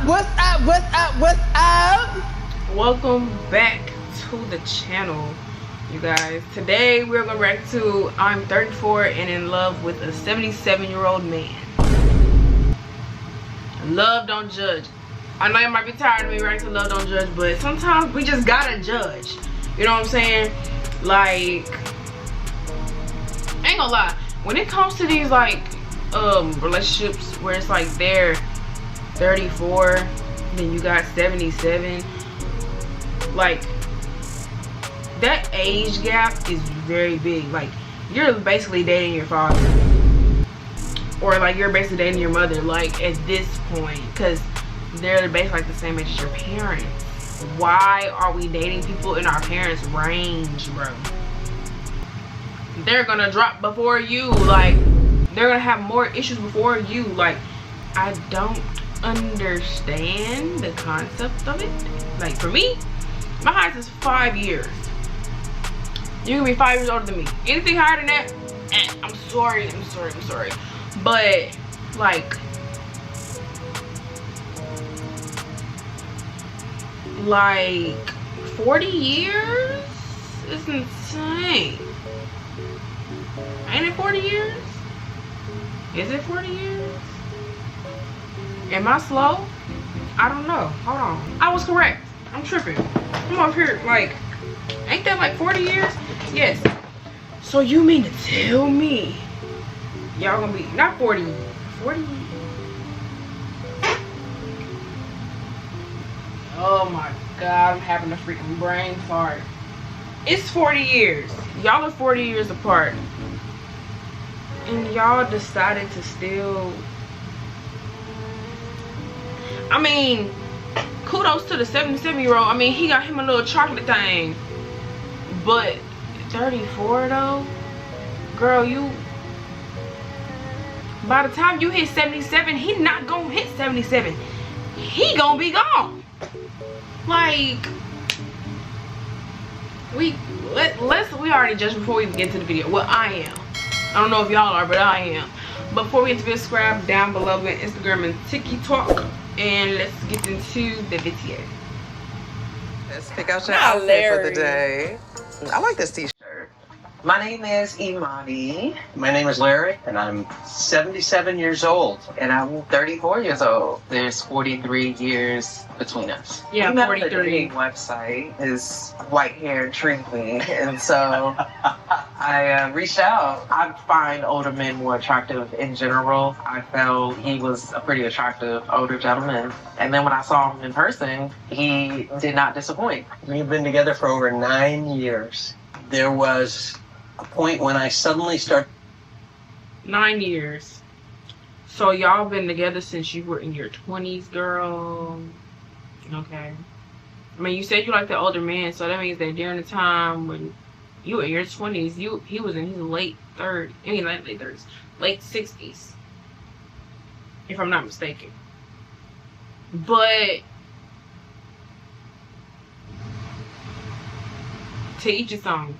What's up? What's up? What's up? Welcome back to the channel, you guys. Today we're gonna react to I'm 34 and in love with a 77-year-old man. Love don't judge. I know you might be tired of me reacting to Love Don't Judge, but sometimes we just gotta judge. You know what I'm saying? Like, I ain't gonna lie, when it comes to these like relationships where it's like they're 34, then you got 77, like that age gap is very big. Like, you're basically dating your father, or like you're basically dating your mother, like at this point, because they're basically like the same age as your parents. Why are we dating people in our parents' range, bro? They're gonna drop before you. Like, they're gonna have more issues before you. Like, I don't understand the concept of it. Like, for me, my highest is 5 years. You can be 5 years older than me. Anything higher than that, I'm sorry. But like 40 years is insane. Ain't it 40 years? Is it 40 years? Am I slow? I don't know. Hold on. I was correct. I'm tripping. I'm up here like, ain't that like 40 years? Yes. So you mean to tell me y'all gonna be not 40? Oh my god, I'm having a freaking brain fart. It's 40 years. Y'all are 40 years apart. And y'all decided to still... I mean, kudos to the 77-year-old. I mean, he got him a little chocolate thing. But 34 though? Girl, you... By the time you hit 77, he not gonna hit 77. He gonna be gone. Like, we already judged before we even get to the video. Well, I am. I don't know if y'all are, but I am. But before we get to the video, subscribe down below with Instagram and TikTok, and let's get into the video. Let's pick out your outfit for the day. I like this t-shirt. My name is Imani. My name is Larry, and I'm 77 years old. And I'm 34 years old. There's 43 years between us. Yeah, 43. The dating website is White Hair Treat Me, and so I reached out. I find older men more attractive in general. I felt he was a pretty attractive older gentleman. And then when I saw him in person, he did not disappoint. We've been together for over 9 years. There was a point when I suddenly started... 9 years. So y'all been together since you were in your 20s, girl. Okay. I mean, you said you like the older man, so that means that during the time when you were in your 20s, he was in his late 30s. I mean, not late 30s, late 60s, if I'm not mistaken. But to each his own.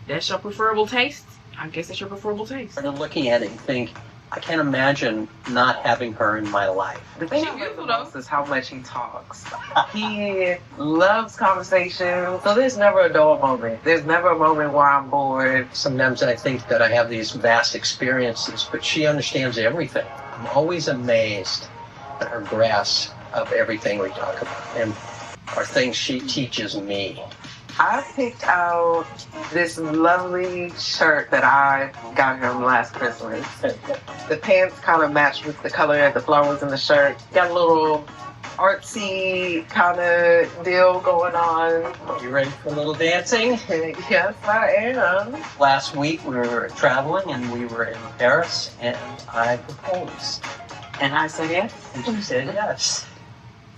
That's your preferable taste? I guess that's your preferable taste. started looking at it and think, I can't imagine not having her in my life. The thing I love the most is how much he talks. He loves conversation, so there's never a dull moment. There's never a moment where I'm bored. Sometimes I think that I have these vast experiences, but she understands everything. I'm always amazed at her grasp of everything we talk about and are things she teaches me. I picked out this lovely shirt that I got him last Christmas. The pants kind of match with the color of the flowers in the shirt. Got a little artsy kind of deal going on. You ready for a little dancing? Yes, I am. Last week we were traveling and we were in Paris and I proposed. And I said yes. And she said yes.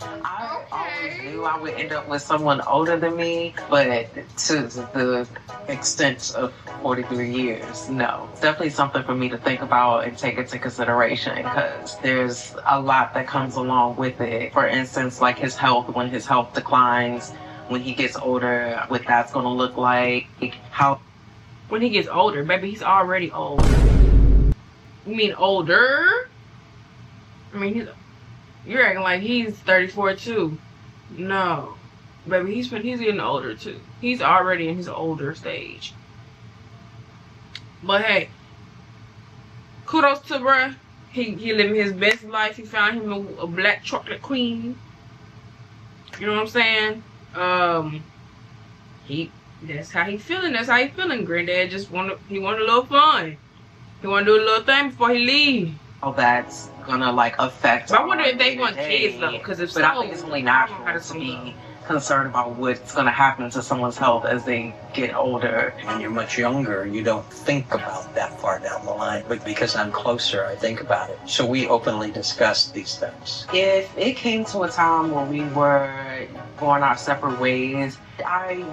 I always knew I would end up with someone older than me, but to the extent of 43 years, no. It's definitely something for me to think about and take into consideration, because there's a lot that comes along with it. For instance, like his health, when his health declines, when he gets older, what that's going to look like, how... When he gets older, baby, he's already old. You mean older? I mean, he's You're acting like he's 34 too. No. Baby, he's getting older too. He's already in his older stage. But hey, kudos to bruh. He living his best life. He found him a black chocolate queen. You know what I'm saying? That's how he feeling. That's how he feeling. Granddad just wanted a little fun. He want to do a little thing before he leave. Oh, that's gonna like affect. But I wonder if they want kids though, because if but I think it's only natural to be concerned about what's gonna happen to someone's health as they get older. When you're much younger, you don't think about that far down the line. But because I'm closer, I think about it. So we openly discuss these things. If it came to a time where we were going our separate ways, I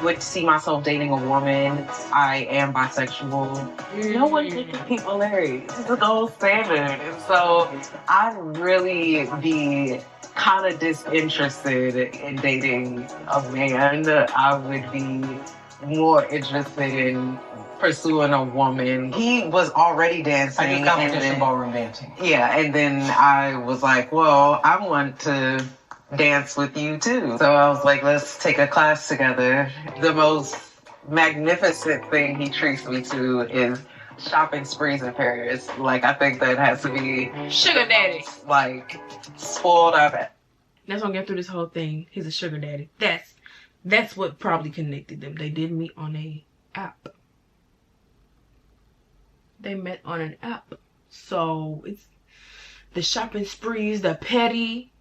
would see myself dating a woman. I am bisexual. No one can keep people married. This is the gold standard. And so I'd really be kind of disinterested in dating a man. I would be more interested in pursuing a woman. He was already dancing. I do competition ballroom dancing. Yeah, and then I was like, well, I want to dance with you too. So I was like, let's take a class together. The most magnificent thing he treats me to is shopping sprees in Paris. Like, I think that has to be sugar daddy. Like, spoiled of it. That's gonna get through this whole thing. He's a sugar daddy. That's what probably connected them. They did meet on a app. They met on an app. So it's the shopping sprees, the petty,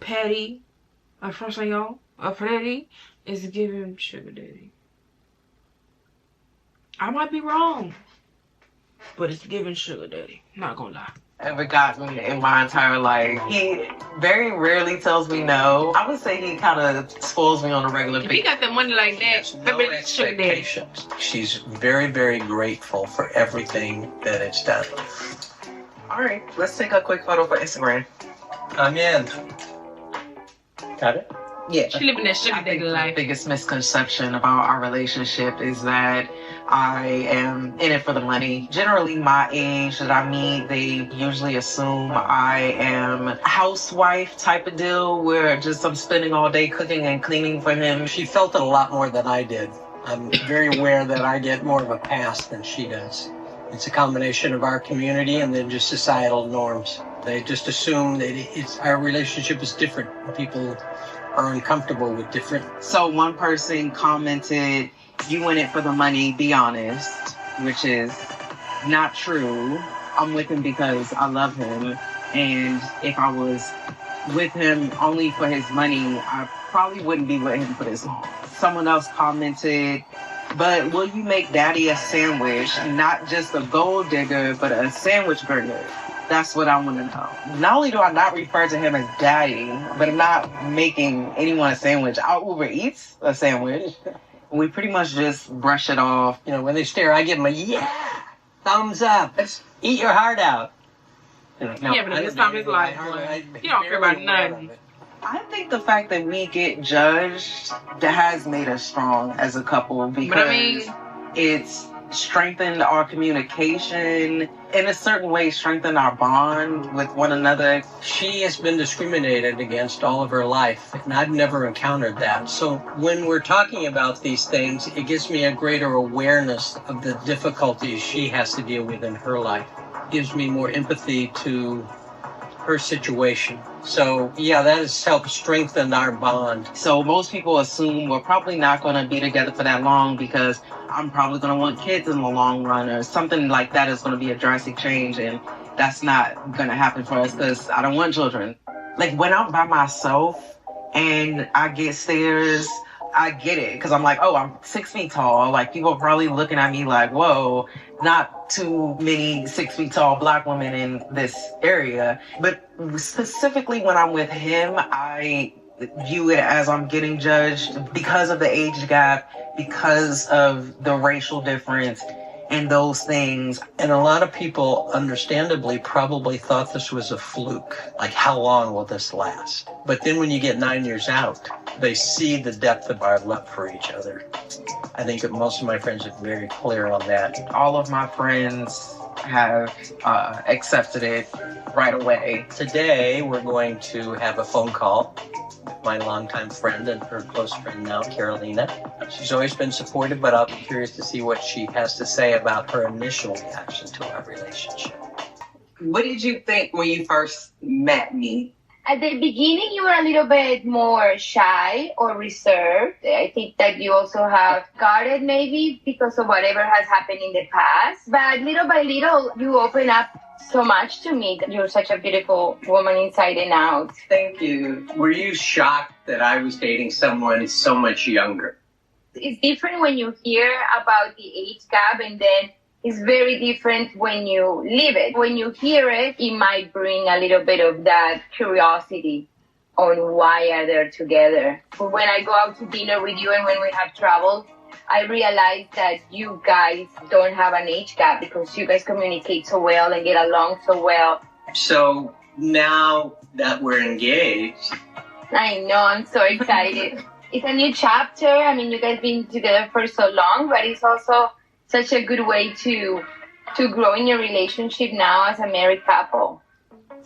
petty is giving sugar daddy. I might be wrong, but it's giving sugar daddy. Not gonna lie. Ever gotten in my entire life. He very rarely tells me no. I would say he kind of spoils me on a regular basis. If he got the money like that, No baby, it's sugar daddy. expectations. She's very, very grateful for everything that it's done. All right, let's take a quick photo for Instagram. I'm in. Got it? Yeah. She living that sugar I daddy think the life. biggest misconception about our relationship is that I am in it for the money. Generally, my age that I meet, they usually assume I am a housewife type of deal where just I'm spending all day cooking and cleaning for him. She felt it a lot more than I did. I'm very aware that I get more of a pass than she does. It's a combination of our community and then just societal norms. They just assume that our relationship is different. People are uncomfortable with different. So one person commented, "You in it for the money, be honest," which is not true. I'm with him because I love him. And if I was with him only for his money, I probably wouldn't be with him for this long. Someone else commented, "But will you make daddy a sandwich? Not just a gold digger, but a sandwich burger." That's what I want to know. Not only do I not refer to him as daddy, but I'm not making anyone a sandwich. I'll Uber Eats a sandwich. We pretty much just brush it off. You know, when they stare, I give them a yeah, thumbs up. Eat your heart out. You know, no, Yeah, but I this don't time his do life, anything. boy. You don't care about Barely aware nothing. of it. I think the fact that we get judged that has made us strong as a couple because But I mean, it's strengthened our communication, in a certain way strengthened our bond with one another. She has been discriminated against all of her life, and I've never encountered that. So when we're talking about these things, it gives me a greater awareness of the difficulties she has to deal with in her life. It gives me more empathy to her situation. So yeah, that has helped strengthen our bond. So most people assume we're probably not going to be together for that long because I'm probably going to want kids in the long run, or something like that is going to be a drastic change, and that's not going to happen for us because I don't want children. Like when I'm by myself and I get stares, I get it because I'm like, oh, I'm 6 feet tall. Like people are probably looking at me like, whoa, not too many 6 feet tall black women in this area. But specifically when I'm with him, I view it as I'm getting judged because of the age gap, because of the racial difference and those things. And a lot of people, understandably, probably thought this was a fluke. Like, how long will this last? But then when you get 9 years out, they see the depth of our love for each other. I think that most of my friends are very clear on that. All of my friends have accepted it right away. Today, we're going to have a phone call with my longtime friend and her close friend now, Carolina. She's always been supportive, but I'll be curious to see what she has to say about her initial reaction to our relationship. What did you think when you first met me? At the beginning, you were a little bit more shy or reserved. I think that you also have guarded maybe because of whatever has happened in the past. But little by little, you open up so much to me. You're such a beautiful woman inside and out. Thank you. Were you shocked that I was dating someone so much younger? It's different when you hear about the age gap, and then it's very different when you live it. When you hear it, it might bring a little bit of that curiosity on why are they together. But when I go out to dinner with you and when we have traveled, I realize that you guys don't have an age gap because you guys communicate so well and get along so well. So now that we're engaged, I know, I'm so excited. It's a new chapter. I mean, you guys been together for so long, but it's also such a good way to grow in your relationship now as a married couple.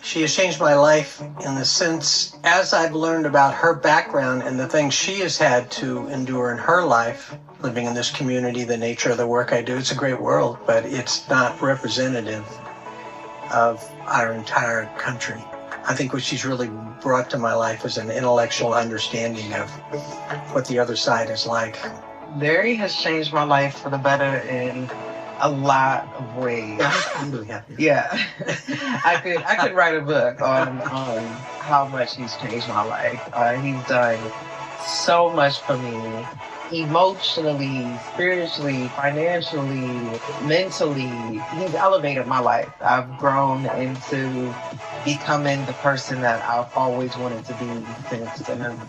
She has changed my life in the sense, as I've learned about her background and the things she has had to endure in her life, living in this community, the nature of the work I do, it's a great world, but it's not representative of our entire country. I think what she's really brought to my life is an intellectual understanding of what the other side is like. Larry has changed my life for the better in a lot of ways. I'm really happy. Yeah, I could write a book on how much he's changed my life. He's done so much for me, emotionally, spiritually, financially, mentally. He's elevated my life. I've grown into becoming the person that I've always wanted to be since. And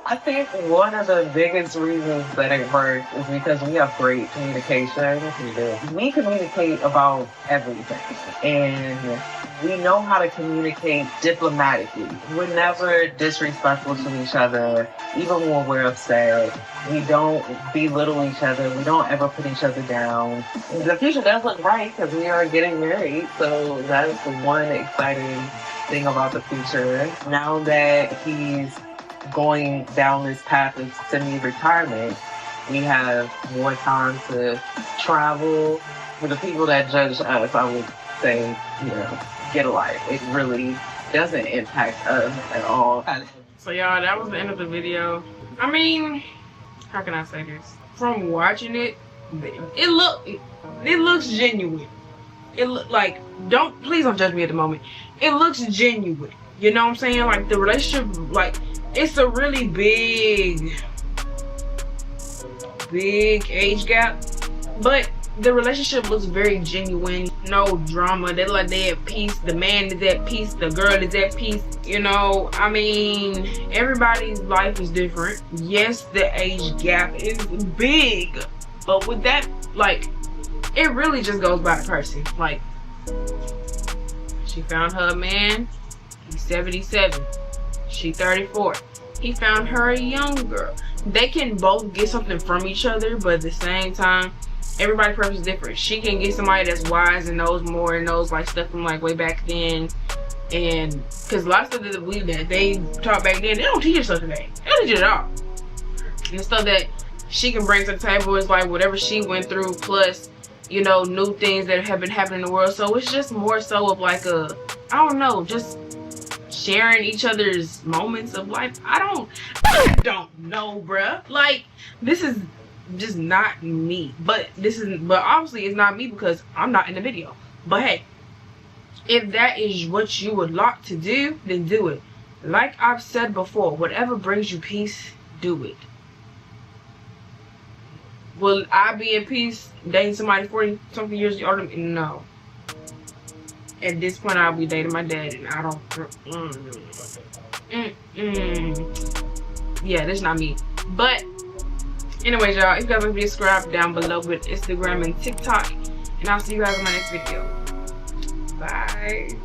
I think one of the biggest reasons that it works is because we have great communication. We do. We communicate about everything, and we know how to communicate diplomatically. We're never disrespectful to each other, even when we're upset. We don't belittle each other. We don't ever put each other down. The future does look bright because we are getting married, so that's the one exciting thing about the future. Now that he's going down this path of semi-retirement, we have more time to travel. For the people that judge us, I would say, get a life. It really doesn't impact us at all. So y'all, that was the end of the video. I mean, how can I say this? From watching it, it looks genuine. It look like, please don't judge me at the moment. It looks genuine. You know what I'm saying? Like the relationship, like it's a really big age gap, but the relationship looks very genuine. No drama. They look like they at peace. The man is at peace. The girl is at peace. I mean, everybody's life is different. Yes, the age gap is big, but with that, like, it really just goes by the person. Like, she found her a man. He's 77. She 34. He found her a young girl. They can both get something from each other, but at the same time, everybody's purpose is different. She can get somebody that's wise and knows more and knows like stuff from like way back then. And because a lot of stuff that they taught back then, they don't teach us stuff today. They don't teach it at all. And the stuff that she can bring to the table is like whatever she went through, plus, new things that have been happening in the world. So it's just more so of like I don't know, just sharing each other's moments of life. I don't know, bruh. Like, this is just not me. But obviously it's not me because I'm not in the video. But hey, if that is what you would like to do, then do it. Like I've said before, whatever brings you peace, do it. Will I be in peace dating somebody 40 something years older than me? No. At this point, I'll be dating my dad, and I don't. Yeah, that's not me. But anyways, y'all, if you guys want to be subscribed down below with Instagram and TikTok, and I'll see you guys in my next video. Bye.